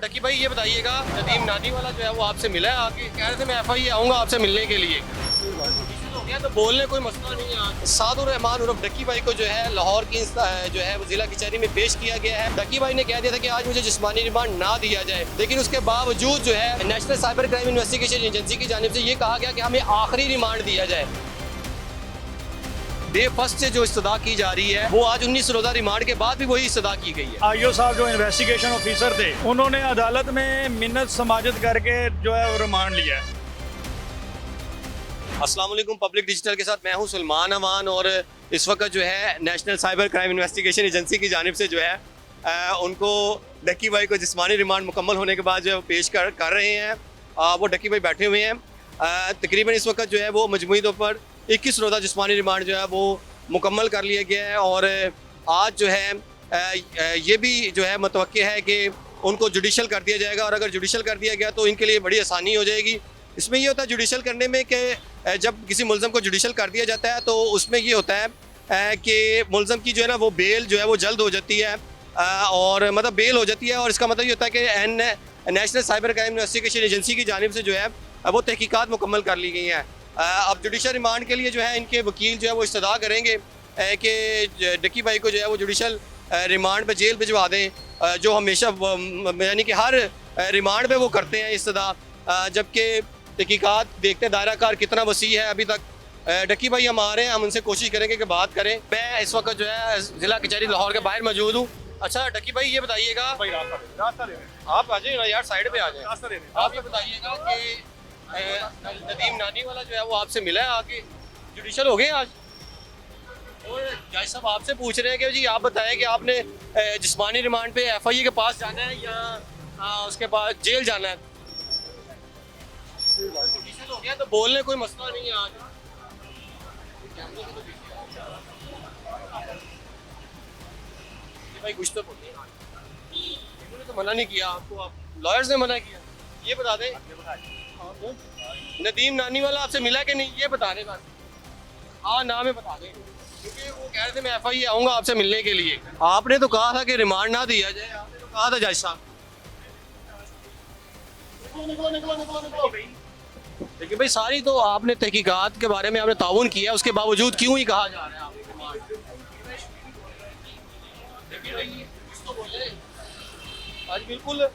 डकी भाई ये बताइएगा, नदीम नानी वाला जो है वो आपसे मिला है आके? कह रहे थे मैं FIA आऊँगा आपसे मिलने के लिए। हो गया तो बोलने कोई मसला नहीं है। सादुर रहमान उर्फ डक्की भाई को जो है लाहौर की जो है वो जिला कचहरी में पेश किया गया है। डक्की भाई ने कह दिया था कि आज मुझे जिस्मानी रिमांड ना दिया जाए, लेकिन उसके बावजूद जो है national cyber crime investigation agency की जानिब से ये कहा गया कि हमें आखिरी रिमांड दिया जाए। डे फर्स्ट से जो इस्तदा की जा रही है वो आज 19 रोज़ा रिमांड के बाद भी वही इस्तदा की गई है। आईओ साहब जो इन्वेस्टिगेशन ऑफिसर थे उन्होंने अदालत में मिन्नत समाजत करके जो है वो रिमांड लिया है। अस्सलाम वालेकुम, पब्लिक डिजिटल के साथ मैं हूं सलमान अमान और इस वक्त जो है national cyber crime investigation agency की जानिब से जो है उनको डक्की भाई को जिस्मानी रिमांड मुकम्मल होने के बाद जो है पेश कर रहे हैं। वो डक्की भाई बैठे हुए हैं। तकरीबन इस वक्त जो है वो मजमूई तौर पर 21 रोज़ा जिस्मानी रिमांड जो है वो मुकम्मल कर लिया गया है और आज जो है ये भी जो है मुतवक्की है कि उनको जुडिशल कर दिया जाएगा। और अगर जुडिशल कर दिया गया तो इनके लिए बड़ी आसानी हो जाएगी। इसमें ये होता है जुडिशल करने में कि जब किसी मुलज़म को जुडिशल कर दिया जाता है तो उसमें ये होता है कि मुलज़म की जो है ना वो बेल जो है वो जल्द हो जाती है और मतलब बेल हो जाती है। और इसका मतलब ये होता है कि national cyber crime investigation agency की जानिब से जो है वो तहकीकात मुकम्मल कर ली गई हैं। अब जुडिशल रिमांड के लिए जो है इनके वकील जो है वो इस्तदा करेंगे कि डक्की भाई को जो है वो जुडिशल रिमांड पे जेल भिजवा दें, जो हमेशा यानी कि हर रिमांड पे वो करते हैं इस्तदा। जबकि तहकीकात देखते दायरा कार कितना वसी है अभी तक। डक्की भाई हम आ रहे हैं, हम उनसे कोशिश करेंगे कि बात करें। मैं इस वक्त जो है ज़िला कचहरी लाहौर के बाहर मौजूद हूँ। अच्छा डक्की भाई ये बताइएगा, आप आ जाइए ना यार, साइड पे आ जाए। आप ये बताइएगा कि नदीम नानी वाला जो है वो आपसे मिला है आके? जुडिशल हो गए आज? और जज साहब आपसे पूछ रहे हैं कि जी आप बताएं कि आपने जिस्मानी रिमांड पे FIA के पास जाना है या उसके बाद जेल जाना है? जुडिशल हो गया तो बोलने कोई मसला नहीं है आज। भाई कुछ तो बोलिए, इन्होंने तो मना नहीं किया आपको, आप लॉयर्स ने मना किया। ये बता दें नदीम नानी वाला आपसे मिला कि नहीं, ये बता दें बस। हाँ नाम है बता दें, क्योंकि वो कह रहे थे मैं FIA आऊँगा आपसे मिलने के लिए। आपने तो कहा था कि रिमांड ना दिया जाए, आपने तो कहा था जज साहब। देखिए भाई सारी तो आपने तहकीकात के बारे में आपने ताउन किया, उसके बावजूद क्यों ही कहा जा रहा है आपको आज? बिल्कुल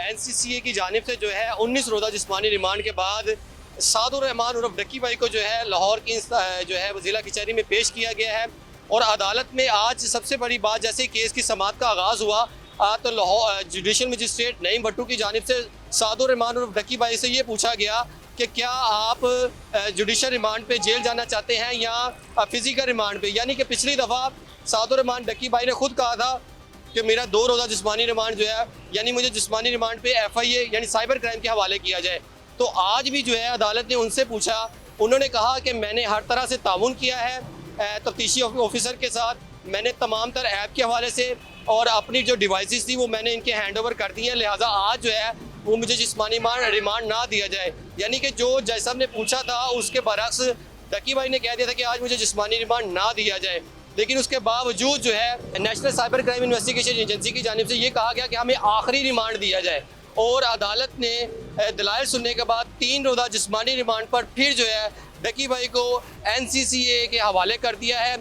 NCCA की जानिब से जो है 19 रोज़ा जिस्मानी रिमांड के बाद सादुर रहमान उर्फ डक्की भाई को जो है लाहौर की जो है वो ज़िला कचहरी में पेश किया गया है। और अदालत में आज सबसे बड़ी बात, जैसे केस की समाअत का आगाज़ हुआ तो लाहौर जुडिशल मजिस्ट्रेट नईम भट्टू की जानिब से सादुर रहमान उर्फ डक्की भाई से ये पूछा गया कि क्या आप जुडिशल रिमांड पे जेल जाना चाहते हैं या फिजिकल रिमांड पे। यानी कि पिछली दफ़ा सादुर रहमान डक्की भाई ने खुद कहा था कि मेरा 2 रोज़ा जिस्मानी रिमांड जो है यानी मुझे जिस्मानी रिमांड पे FIA यानी साइबर क्राइम के हवाले किया जाए। तो आज भी जो है अदालत ने उनसे पूछा, उन्होंने कहा कि मैंने हर तरह से ताउन किया है तफ्तीशी ऑफिसर के साथ, मैंने तमाम तर ऐप के हवाले से और अपनी जो डिवाइसेस थी वो मैंने इनके हैंड ओवर कर दी हैं, लिहाजा आज जो है वो मुझे जिस्मानी रिमांड ना दिया जाए। यानी कि जो जज साहब ने पूछा था उसके बरक्स डक्की भाई ने कह दिया था कि आज मुझे जिस्मानी रिमांड ना दिया जाए, लेकिन उसके बावजूद जो है national cyber crime investigation agency की जानिब से ये कहा गया कि हमें आखिरी रिमांड दिया जाए। और अदालत ने दलाइल सुनने के बाद 3 रोज़ा जिस्मानी रिमांड पर फिर जो है डक्की भाई को NCCA के हवाले कर दिया है।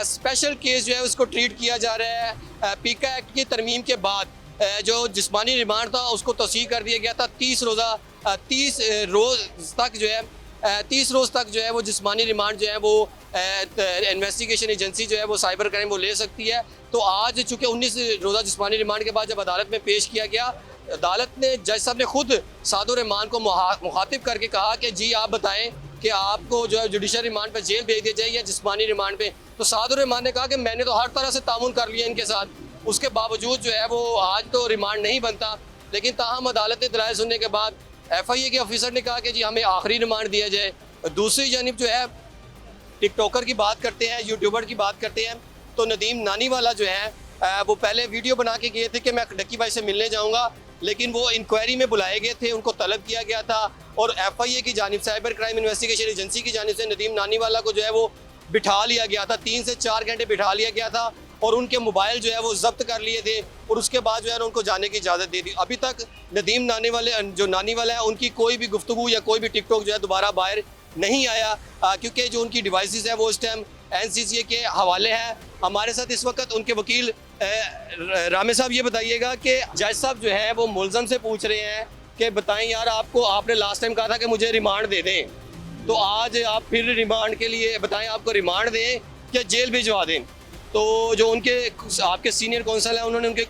स्पेशल केस जो है उसको ट्रीट किया जा रहा है। पीका एक्ट की तरमीम के बाद जो जिस्मानी रिमांड था उसको तौसीह कर दिया गया था 30 रोज़ तक जो है 30 रोज़ तक जो है वो जिस्मानी रिमांड जो है वो इन्वेस्टिगेशन एजेंसी जो है वो साइबर क्राइम वो ले सकती है। तो आज चूँकि 19 रोज़ा जिस्मानी रिमांड के बाद जब अदालत में पेश किया गया, अदालत ने जज साहब ने खुद सादुर रहमान को मुखातिब करके कहा कि जी आप बताएं कि आपको जो है जुडिशल रिमांड पर जेल भेज दिया जाए या जिस्मानी रिमांड पे। तो सादुर रहमान ने कहा कि मैंने तो हर तरह से ताउन कर लिया इनके साथ, उसके बावजूद जो है वो आज तो रिमांड नहीं बनता। लेकिन ताहम अदालत ने दलाइल सुनने के बाद FIA के ऑफिसर ने कहा कि जी हमें आखिरी रिमांड दिया जाए। दूसरी जानिब जो है टिकटॉकर की बात करते हैं, यूट्यूबर की बात करते हैं, तो नदीम नानी वाला जो है वो पहले वीडियो बना के गए थे कि मैं डक्की भाई से मिलने जाऊंगा, लेकिन वो इंक्वायरी में बुलाए गए थे, उनको तलब किया गया था और FIA की जानिब साइबर क्राइम इन्वेस्टिगेशन एजेंसी की जानिब से नदीम नानी वाला को जो है वो बिठा लिया गया था, 3 से 4 घंटे बिठा लिया गया था। और उनके मोबाइल जो है वो जब्त कर लिए थे और उसके बाद जो है ना उनको जाने की इजाज़त दे दी। अभी तक नदीम नानी वाला है उनकी कोई भी गुफ्तगू या कोई भी टिकटॉक जो है दोबारा बाहर नहीं आया, क्योंकि जो उनकी डिवाइसेस है वो इस टाइम NCCA के हवाले है। हमारे साथ इस वक्त उनके वकील रामे साहब, ये बताइएगा कि जज साहब जो है वो मुलजम से पूछ रहे हैं कि बताएं यार, आपने लास्ट टाइम कहा था कि मुझे रिमांड दे दें, तो आज आप फिर रिमांड के लिए बताएं, आपको रिमांड दें या जेल भिजवा दें। तो जो उनके आपके सीनियर कौंसल हैं उन्होंने उनके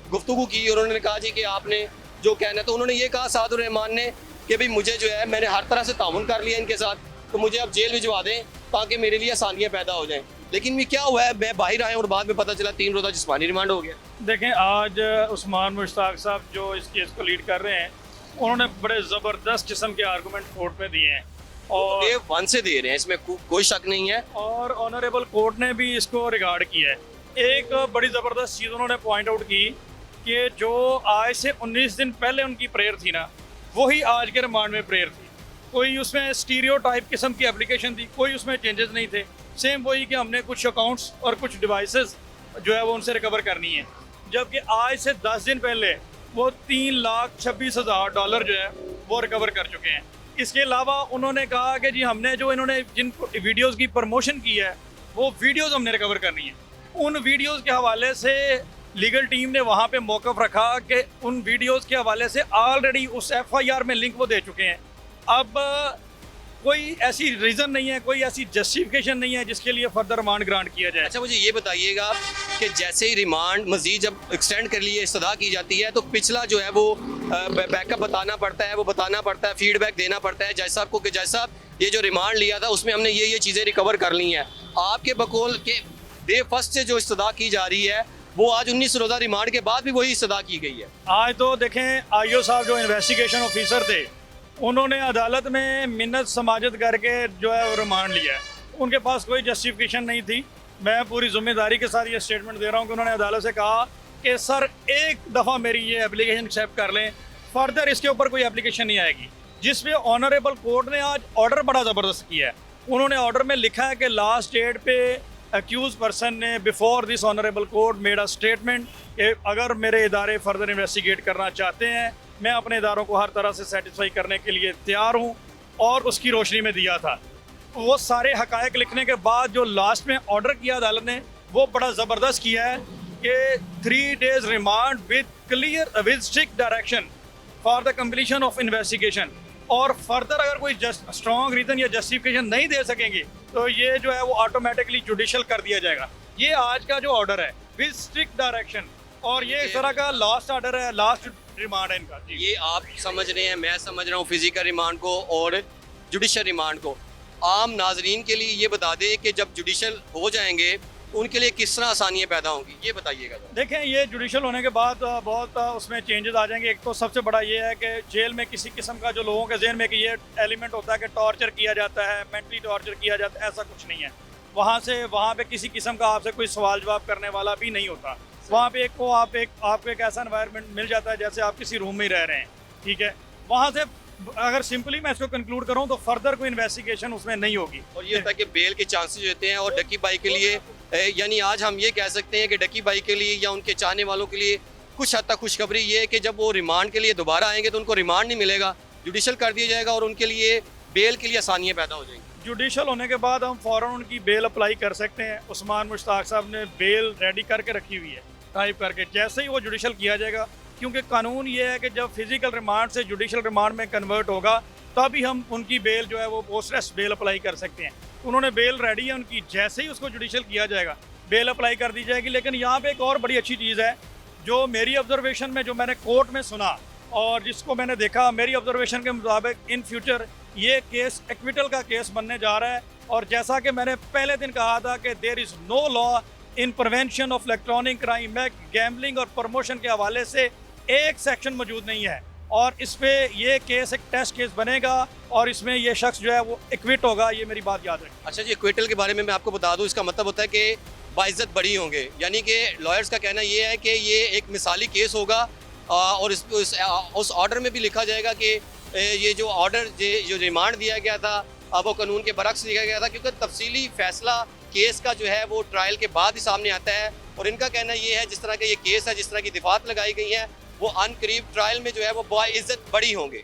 गुफ्तगू की और उन्होंने कहा जी कि आपने जो कहना है, तो उन्होंने ये कहा सादुर रहमान ने कि भाई मुझे जो है मैंने हर तरह से ताउन कर लिया इनके साथ, तो मुझे अब जेल भिजवा दें ताकि मेरे लिए आसानियाँ पैदा हो जाएं। लेकिन ये क्या हुआ है, मैं बाहर आया और बाद में पता चला 3 रोज़ा जिस्मानी रिमांड हो गया। देखें, आज उस्मान मुश्ताक साहब जो इस केस को लीड कर रहे हैं, उन्होंने बड़े ज़बरदस्त किस्म के आर्गूमेंट कोर्ट में दिए हैं और ये 1 से दे रहे हैं, इसमें कोई शक नहीं है। और ऑनरेबल कोर्ट ने भी इसको रिगार्ड किया है। एक बड़ी ज़बरदस्त चीज़ उन्होंने पॉइंट आउट की कि जो आज से 19 दिन पहले उनकी प्रेयर थी ना, वही आज के रिमांड में प्रेयर थी। कोई उसमें स्टीरियोटाइप किस्म की एप्लीकेशन थी, कोई उसमें चेंजेस नहीं थे। सेम वही कि हमने कुछ अकाउंट्स और कुछ डिवाइसेस जो है वो उनसे रिकवर करनी है, जबकि आज से 10 दिन पहले वो $3,26,000 जो है वो रिकवर कर चुके हैं। इसके अलावा उन्होंने कहा कि जी हमने जो इन्होंने जिन वीडियोज़ की प्रमोशन की है वो वीडियोज़ हमने रिकवर करनी है। उन वीडियोज़ के हवाले से लीगल टीम ने वहाँ पे मौक़िफ़ रखा कि उन वीडियोज़ के हवाले से ऑलरेडी उस FIR में लिंक वो दे चुके हैं। अब कोई ऐसी रीज़न नहीं है, कोई ऐसी जस्टिफिकेशन नहीं है जिसके लिए फर्दर रिमांड ग्रांट किया जाए। अच्छा, मुझे ये बताइएगा कि जैसे ही रिमांड मजीद जब एक्सटेंड कर लिए इस्तदा की जाती है तो पिछला जो है वो बैकअप बताना पड़ता है, वो बताना पड़ता है, फीडबैक देना पड़ता है जज साहब को कि जज साहब ये जो रिमांड लिया था उसमें हमने ये चीज़ें रिकवर कर ली हैं। आपके बकौल के डे फर्स्ट से जो इस्तदा की जा रही है वो आज 19 रोज़ा रिमांड के बाद भी वही इस्तदा की गई है। आज तो देखें, IO साहब जो इन्वेस्टिगेशन ऑफिसर थे उन्होंने अदालत में मिन्नत समाजत करके जो है वो रिमांड लिया है। उनके पास कोई जस्टिफिकेशन नहीं थी। मैं पूरी जिम्मेदारी के साथ ये स्टेटमेंट दे रहा हूँ कि उन्होंने अदालत से कहा कि सर एक दफ़ा मेरी ये एप्लीकेशन एक्सेप्ट कर लें, फर्दर इसके ऊपर कोई एप्लीकेशन नहीं आएगी। जिसमें ऑनरेबल कोर्ट ने आज ऑर्डर बड़ा ज़बरदस्त किया है। उन्होंने ऑर्डर में लिखा है कि लास्ट डेट पे अक्यूज पर्सन ने before this honourable court made a statement कि अगर मेरे इदारे फर्दर इन्वेस्टिगेट करना चाहते हैं, मैं अपने इदारों को हर तरह से सेटिस्फाई करने के लिए तैयार हूँ, और उसकी रोशनी में दिया था। वो सारे हकायक लिखने के बाद जो लास्ट में ऑर्डर किया अदालत ने वो बड़ा ज़बरदस्त किया है कि 3 days remand with strict direction for the completion of investigation. और फर्दर अगर कोई स्ट्रॉन्ग रीज़न या जस्टिफिकेशन नहीं दे सकेंगे तो ये जो है वो ऑटोमेटिकली जुडिशल कर दिया जाएगा। ये आज का जो ऑर्डर है विद स्ट्रिक्ट डायरेक्शन, और ये इस तरह का लास्ट ऑर्डर है, लास्ट रिमांड है इनका। ये आप समझ रहे हैं, मैं समझ रहा हूँ फिजिकल रिमांड को और जुडिशल रिमांड को। आम नाजरीन के लिए ये बता दें कि जब जुडिशल हो जाएंगे उनके लिए किस तरह आसानियाँ पैदा होंगी, ये बताइएगा। देखें, ये जुडिशल होने के बाद बहुत उसमें चेंजेस आ जाएंगे। एक तो सबसे बड़ा ये है कि जेल में किसी किस्म का जो लोगों के जहन में कि ये एलिमेंट होता है कि टॉर्चर किया जाता है, मेंटली टॉर्चर किया जाता है, ऐसा कुछ नहीं है। वहाँ पे किसी किस्म का आपसे कोई सवाल जवाब करने वाला भी नहीं होता। वहाँ पे आपको एक ऐसा एनवायरनमेंट मिल जाता है जैसे आप किसी रूम में ही रह रहे हैं, ठीक है। वहाँ से अगर सिंपली मैं इसको कंक्लूड करूँ तो फर्दर कोई इन्वेस्टिगेशन उसमें नहीं होगी। और ये होता है कि बेल के चांसेस होते हैं। और डकी बाई के लिए यानी आज हम ये कह सकते हैं कि डकी बाई के लिए या उनके चाहने वालों के लिए कुछ हद तक खुशखबरी ये है कि जब वो रिमांड के लिए दोबारा आएंगे तो उनको रिमांड नहीं मिलेगा, जुडिशल कर दिया जाएगा और उनके लिए बेल के लिए आसानियाँ पैदा हो जाएंगी। जुडिशल होने के बाद हम फ़ौरन उनकी बेल अप्लाई कर सकते हैं। उस्मान मुश्ताक साहब ने बेल रेडी करके रखी हुई है टाइप करके, जैसे ही वो जुडिशल किया जाएगा, क्योंकि कानून ये है कि जब फिजिकल रिमांड से जुडिशल रिमांड में कन्वर्ट होगा तभी हम उनकी बेल जो है वो पोस्ट रेस्ट बेल अप्लाई कर सकते हैं। उन्होंने बेल रेडी है उनकी, जैसे ही उसको जुडिशल किया जाएगा बेल अप्लाई कर दी जाएगी। लेकिन यहाँ पे एक और बड़ी अच्छी चीज़ है जो मेरी ऑब्जर्वेशन में, जो मैंने कोर्ट में सुना और जिसको मैंने देखा, मेरी ऑब्जर्वेशन के मुताबिक इन फ्यूचर ये केस एक्विटल का केस बनने जा रहा है। और जैसा कि मैंने पहले दिन कहा था कि there is no law in prevention of electronic crime act, gambling और प्रमोशन के हवाले से एक सेक्शन मौजूद नहीं है। और इस पे ये केस एक टेस्ट केस बनेगा और इसमें ये शख्स जो है वो एक्विट होगा, ये मेरी बात याद रखें। अच्छा जी, एक्विटल के बारे में मैं आपको बता दूं, इसका मतलब होता है कि बाइज्जत बरी होंगे, यानी कि लॉयर्स का कहना ये है कि ये एक मिसाली केस होगा। और उस ऑर्डर में भी लिखा जाएगा कि ये जो ऑर्डर जो रिमांड दिया गया था अब वो कानून के बरक्स दिया गया था, क्योंकि तफसीली फैसला केस का जो है वो ट्रायल के बाद ही सामने आता है। और इनका कहना ये है जिस तरह का ये केस है, जिस तरह की दिफात लगाई गई है, वो अनकरीब ट्रायल में जो है वो बाइज्जत बरी होंगे।